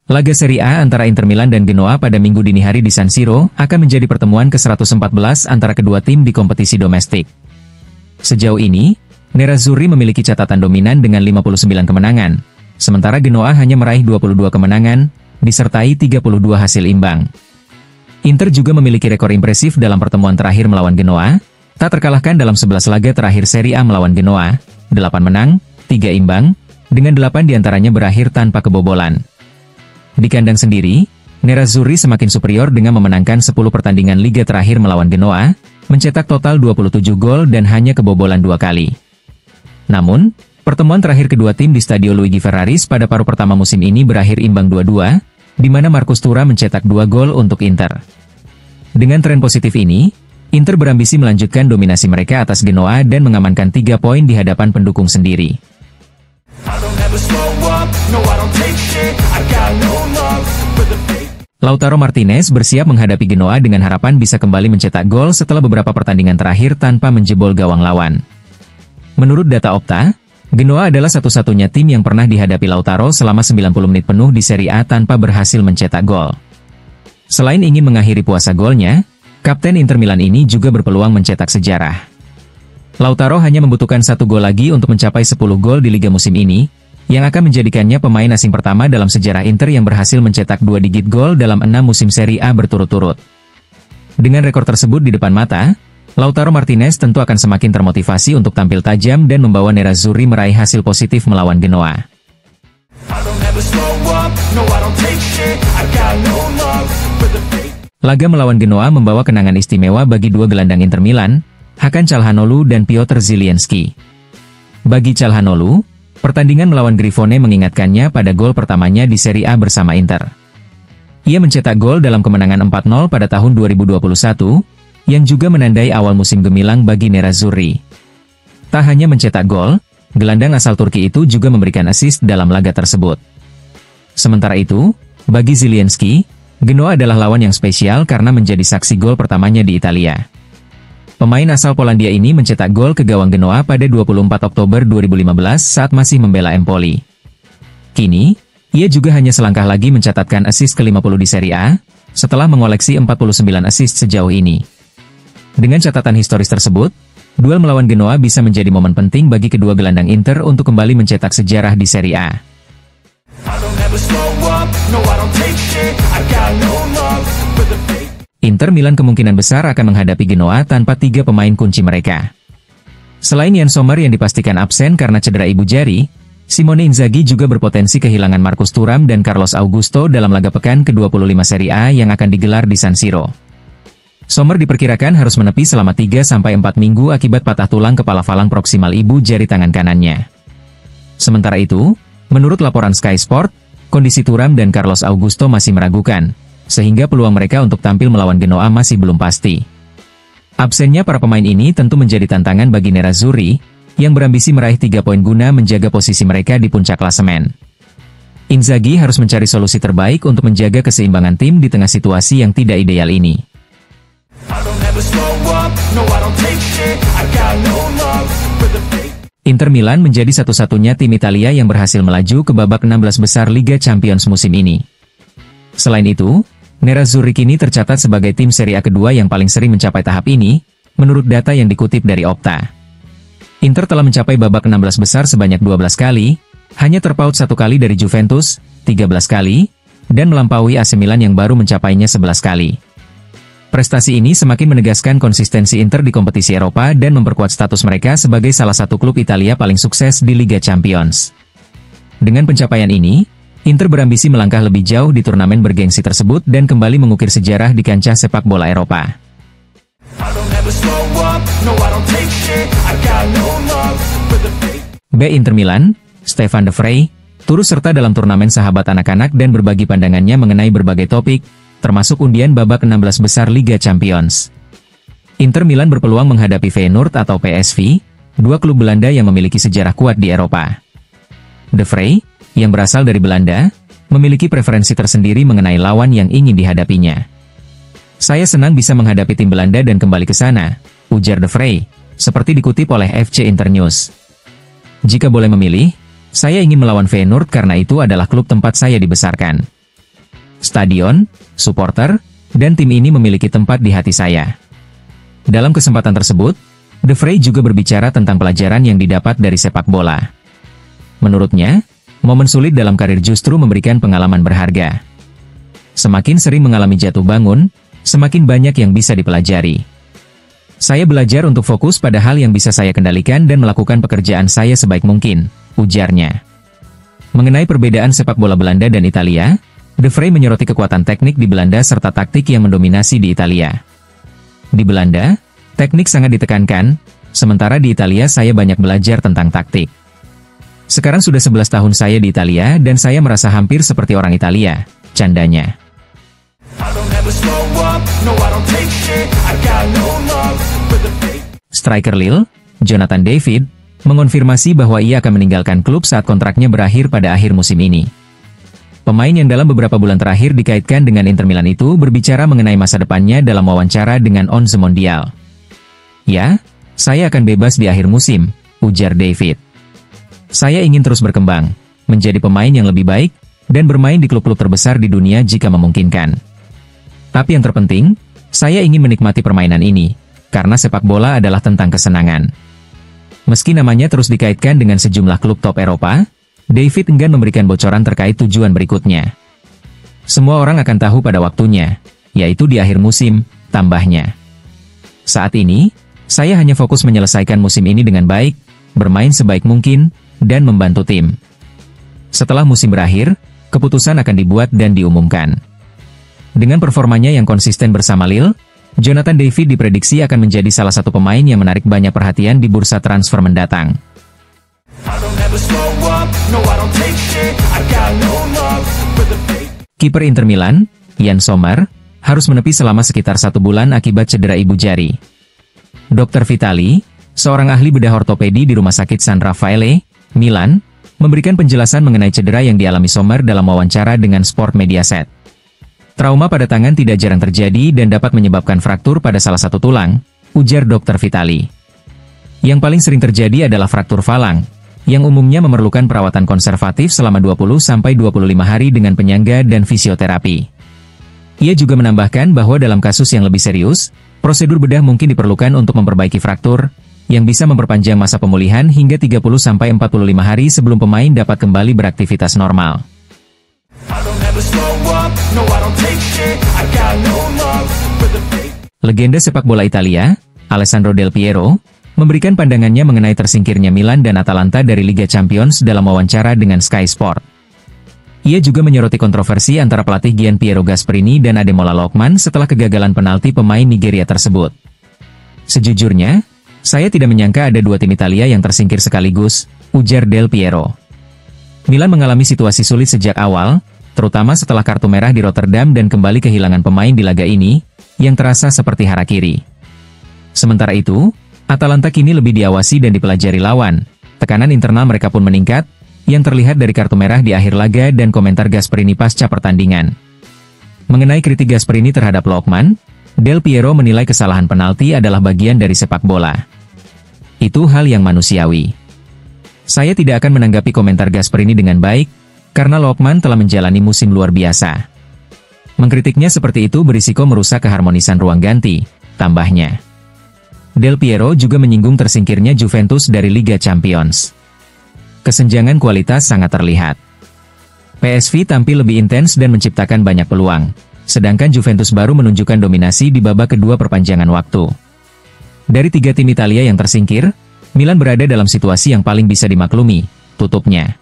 Laga Serie A antara Inter Milan dan Genoa pada Minggu dini hari di San Siro akan menjadi pertemuan ke-114 antara kedua tim di kompetisi domestik. Sejauh ini, Nerazzurri memiliki catatan dominan dengan 59 kemenangan, sementara Genoa hanya meraih 22 kemenangan, disertai 32 hasil imbang. Inter juga memiliki rekor impresif dalam pertemuan terakhir melawan Genoa, tak terkalahkan dalam 11 laga terakhir Serie A melawan Genoa, 8 menang, 3 imbang, dengan 8 diantaranya berakhir tanpa kebobolan. Di kandang sendiri, Nerazzurri semakin superior dengan memenangkan 10 pertandingan liga terakhir melawan Genoa, mencetak total 27 gol dan hanya kebobolan 2 kali. Namun, pertemuan terakhir kedua tim di Stadio Luigi Ferraris pada paruh pertama musim ini berakhir imbang 2-2, di mana Marcus Thuram mencetak 2 gol untuk Inter. Dengan tren positif ini, Inter berambisi melanjutkan dominasi mereka atas Genoa dan mengamankan 3 poin di hadapan pendukung sendiri. Lautaro Martinez bersiap menghadapi Genoa dengan harapan bisa kembali mencetak gol setelah beberapa pertandingan terakhir tanpa menjebol gawang lawan. Menurut data Opta, Genoa adalah satu-satunya tim yang pernah dihadapi Lautaro selama 90 menit penuh di Serie A tanpa berhasil mencetak gol. Selain ingin mengakhiri puasa golnya, Kapten Inter Milan ini juga berpeluang mencetak sejarah. Lautaro hanya membutuhkan 1 gol lagi untuk mencapai 10 gol di Liga musim ini, yang akan menjadikannya pemain asing pertama dalam sejarah Inter yang berhasil mencetak 2 digit gol dalam 6 musim Serie A berturut-turut. Dengan rekor tersebut di depan mata, Lautaro Martinez tentu akan semakin termotivasi untuk tampil tajam dan membawa Nerazzurri meraih hasil positif melawan Genoa. Laga melawan Genoa membawa kenangan istimewa bagi dua gelandang Inter Milan, Hakan Çalhanoğlu dan Piotr Zielinski. Bagi Çalhanoğlu, pertandingan melawan Grifone mengingatkannya pada gol pertamanya di Serie A bersama Inter. Ia mencetak gol dalam kemenangan 4-0 pada tahun 2021, yang juga menandai awal musim gemilang bagi Nerazzurri. Tak hanya mencetak gol, gelandang asal Turki itu juga memberikan assist dalam laga tersebut. Sementara itu, bagi Zielinski, Genoa adalah lawan yang spesial karena menjadi saksi gol pertamanya di Italia. Pemain asal Polandia ini mencetak gol ke gawang Genoa pada 24 Oktober 2015 saat masih membela Empoli. Kini, ia juga hanya selangkah lagi mencatatkan assist ke-50 di Serie A, setelah mengoleksi 49 assist sejauh ini. Dengan catatan historis tersebut, duel melawan Genoa bisa menjadi momen penting bagi kedua gelandang Inter untuk kembali mencetak sejarah di Serie A. Inter Milan kemungkinan besar akan menghadapi Genoa tanpa 3 pemain kunci mereka. Selain Yann Sommer yang dipastikan absen karena cedera ibu jari, Simone Inzaghi juga berpotensi kehilangan Marcus Thuram dan Carlos Augusto dalam laga pekan ke-25 Serie A yang akan digelar di San Siro. Sommer diperkirakan harus menepi selama 3-4 minggu akibat patah tulang kepala falang proksimal ibu jari tangan kanannya. Sementara itu, menurut laporan Sky Sport, kondisi Thuram dan Carlos Augusto masih meragukan, sehingga peluang mereka untuk tampil melawan Genoa masih belum pasti. Absennya para pemain ini tentu menjadi tantangan bagi Nerazzurri, yang berambisi meraih 3 poin guna menjaga posisi mereka di puncak klasemen. Inzaghi harus mencari solusi terbaik untuk menjaga keseimbangan tim di tengah situasi yang tidak ideal ini. Inter Milan menjadi satu-satunya tim Italia yang berhasil melaju ke babak 16 besar Liga Champions musim ini. Selain itu, Nerazzurri kini tercatat sebagai tim Serie A kedua yang paling sering mencapai tahap ini, menurut data yang dikutip dari Opta. Inter telah mencapai babak 16 besar sebanyak 12 kali, hanya terpaut 1 kali dari Juventus, 13 kali, dan melampaui AC Milan yang baru mencapainya 11 kali. Prestasi ini semakin menegaskan konsistensi Inter di kompetisi Eropa dan memperkuat status mereka sebagai salah satu klub Italia paling sukses di Liga Champions. Dengan pencapaian ini, Inter berambisi melangkah lebih jauh di turnamen bergengsi tersebut dan kembali mengukir sejarah di kancah sepak bola Eropa. B. Inter Milan, Stefan De Vrij, turut serta dalam turnamen sahabat anak-anak dan berbagi pandangannya mengenai berbagai topik, termasuk undian babak 16 besar Liga Champions. Inter Milan berpeluang menghadapi Feyenoord atau PSV, dua klub Belanda yang memiliki sejarah kuat di Eropa. De Vrij, yang berasal dari Belanda, memiliki preferensi tersendiri mengenai lawan yang ingin dihadapinya. Saya senang bisa menghadapi tim Belanda dan kembali ke sana, ujar De Vrij, seperti dikutip oleh FC Internews. Jika boleh memilih, saya ingin melawan Feyenoord karena itu adalah klub tempat saya dibesarkan. Stadion, supporter, dan tim ini memiliki tempat di hati saya. Dalam kesempatan tersebut, De Vrij juga berbicara tentang pelajaran yang didapat dari sepak bola. Menurutnya, momen sulit dalam karir justru memberikan pengalaman berharga. Semakin sering mengalami jatuh bangun, semakin banyak yang bisa dipelajari. Saya belajar untuk fokus pada hal yang bisa saya kendalikan dan melakukan pekerjaan saya sebaik mungkin, ujarnya. Mengenai perbedaan sepak bola Belanda dan Italia, De Vrij menyoroti kekuatan teknik di Belanda serta taktik yang mendominasi di Italia. Di Belanda, teknik sangat ditekankan, sementara di Italia saya banyak belajar tentang taktik. Sekarang sudah 11 tahun saya di Italia dan saya merasa hampir seperti orang Italia, candanya. Striker Lille, Jonathan David, mengonfirmasi bahwa ia akan meninggalkan klub saat kontraknya berakhir pada akhir musim ini. Pemain yang dalam beberapa bulan terakhir dikaitkan dengan Inter Milan itu berbicara mengenai masa depannya dalam wawancara dengan Onze Mondial. Ya, saya akan bebas di akhir musim, ujar David. Saya ingin terus berkembang, menjadi pemain yang lebih baik, dan bermain di klub-klub terbesar di dunia jika memungkinkan. Tapi yang terpenting, saya ingin menikmati permainan ini, karena sepak bola adalah tentang kesenangan. Meski namanya terus dikaitkan dengan sejumlah klub top Eropa, David enggan memberikan bocoran terkait tujuan berikutnya. Semua orang akan tahu pada waktunya, yaitu di akhir musim, tambahnya. Saat ini, saya hanya fokus menyelesaikan musim ini dengan baik, bermain sebaik mungkin, dan membantu tim. Setelah musim berakhir, keputusan akan dibuat dan diumumkan. Dengan performanya yang konsisten bersama Lille, Jonathan David diprediksi akan menjadi salah satu pemain yang menarik banyak perhatian di bursa transfer mendatang. Kiper Inter Milan, Yann Sommer, harus menepi selama sekitar 1 bulan akibat cedera ibu jari. Dr. Vitali, seorang ahli bedah ortopedi di Rumah Sakit San Raffaele, Milan, memberikan penjelasan mengenai cedera yang dialami Sommer dalam wawancara dengan Sport Mediaset. Trauma pada tangan tidak jarang terjadi dan dapat menyebabkan fraktur pada salah satu tulang, ujar Dr. Vitali. Yang paling sering terjadi adalah fraktur falang, yang umumnya memerlukan perawatan konservatif selama 20-25 hari dengan penyangga dan fisioterapi. Ia juga menambahkan bahwa dalam kasus yang lebih serius, prosedur bedah mungkin diperlukan untuk memperbaiki fraktur, yang bisa memperpanjang masa pemulihan hingga 30-45 hari sebelum pemain dapat kembali beraktivitas normal. Legenda sepak bola Italia, Alessandro Del Piero, memberikan pandangannya mengenai tersingkirnya Milan dan Atalanta dari Liga Champions dalam wawancara dengan Sky Sport. Ia juga menyoroti kontroversi antara pelatih Gian Piero Gasperini dan Ademola Lookman setelah kegagalan penalti pemain Nigeria tersebut. Sejujurnya, saya tidak menyangka ada 2 tim Italia yang tersingkir sekaligus, ujar Del Piero. Milan mengalami situasi sulit sejak awal, terutama setelah kartu merah di Rotterdam dan kembali kehilangan pemain di laga ini, yang terasa seperti harakiri. Sementara itu, Atalanta kini lebih diawasi dan dipelajari lawan, tekanan internal mereka pun meningkat, yang terlihat dari kartu merah di akhir laga dan komentar Gasperini pasca pertandingan. Mengenai kritik Gasperini terhadap Lookman, Del Piero menilai kesalahan penalti adalah bagian dari sepak bola. Itu hal yang manusiawi. Saya tidak akan menanggapi komentar Gasperini dengan baik, karena Lookman telah menjalani musim luar biasa. Mengkritiknya seperti itu berisiko merusak keharmonisan ruang ganti, tambahnya. Del Piero juga menyinggung tersingkirnya Juventus dari Liga Champions. Kesenjangan kualitas sangat terlihat. PSV tampil lebih intens dan menciptakan banyak peluang, sedangkan Juventus baru menunjukkan dominasi di babak kedua perpanjangan waktu. Dari 3 tim Italia yang tersingkir, Milan berada dalam situasi yang paling bisa dimaklumi, tutupnya.